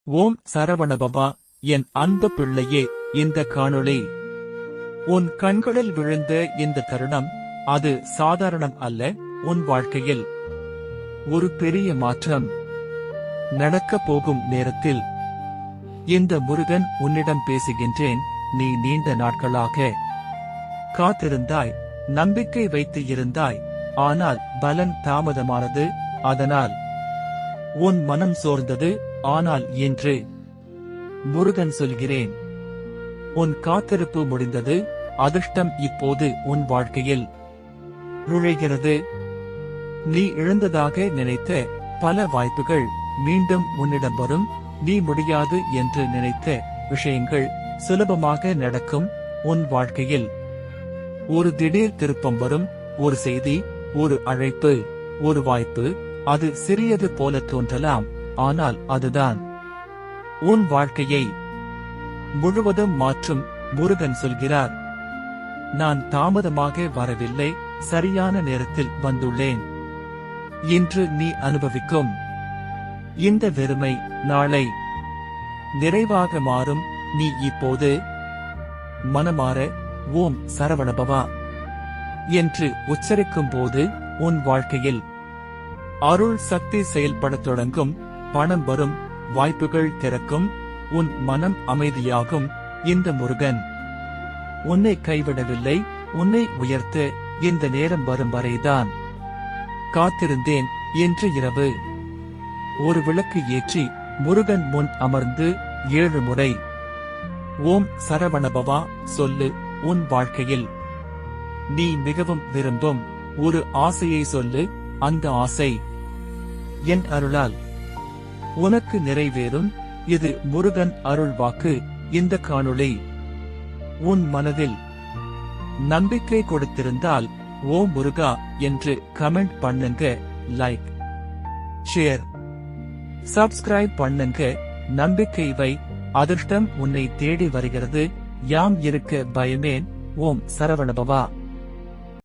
ஓம் சரவணபவா. என் அன்பு பிள்ளையே, இந்த காணொளி உன் கண்களில் விழுந்த இந்த தருணம், அது சாதாரணம் அல்ல. உன் வாழ்க்கையில் ஒரு பெரிய மாற்றம் நடக்கப் போகும் நேரத்தில் இந்த முருகன் உன்னிடம் பேசுகின்றேன். நீ நீண்ட நாட்களாக காத்திருந்தாய், நம்பிக்கை வைத்து இருந்தாய். ஆனால் பலன் தாமதமானது. அதனால் உன் மனம் சோர்ந்தது. ஆனால் இன்று முருகன் சொல்கிறேன், உன் காத்திருப்பு முடிந்தது. அதிர்ஷ்டம் இப்போது உன் வாழ்க்கையில் நுழைகிறது. நீ இழந்ததாக நினைத்த பல வாய்ப்புகள் மீண்டும் உன்னிடம் வரும். நீ முடியாது என்று நினைத்த விஷயங்கள் சுலபமாக நடக்கும். உன் வாழ்க்கையில் ஒரு திடீர் திருப்பம் வரும். ஒரு செய்தி, ஒரு அழைப்பு, ஒரு வாய்ப்பு. அது சிறியது போல தோன்றலாம், ஆனால் அதுதான் உன் வாழ்க்கையை முழுவதும் மாற்றும். முருகன் சொல்கிறார், நான் தாமதமாக வரவில்லை, சரியான நேரத்தில் வந்துள்ளேன். இன்று நீ அனுபவிக்கும் இந்த வெறுமை நாளை நிறைவாக மாறும். நீ இப்போது மனமாற ஓம் சரவணபவா என்று உச்சரிக்கும் போது உன் வாழ்க்கையில் அருள் சக்தி செயல்படத் தொடங்கும். பணம் வரும், வாய்ப்புகள் திறக்கும், உன் மனம் அமைதியாகும். இந்த முருகன் உன்னை கைவிடவில்லை. உன்னை உயர்த்த இந்த நேரம் வரும் வரைதான் காத்திருந்தேன். இன்று இரவு ஒரு விளக்கு ஏற்றி முருகன் முன் அமர்ந்து 7 முறை ஓம் சரவணபவா சொல்லு. உன் வாழ்க்கையில் நீ மிகவும் விரும்பும் ஒரு ஆசையை சொல்லு. அந்த ஆசை என் அருளால் உனக்கு நிறைவேறும். இது முருகன் அருள் வாக்கு. இந்த காணொளி உன் மனதில் நம்பிக்கை கொடுத்திருந்தால் ஓம் முருகா என்று கமெண்ட் பண்ணுங்க. லைக், ஷேர், சப்ஸ்கிரைப் பண்ணுங்க. நம்பிக்கை வை, அதிர்ஷ்டம் உன்னை தேடி வருகிறது. யாம் இருக்க பயமேன். ஓம் சரவணபவா.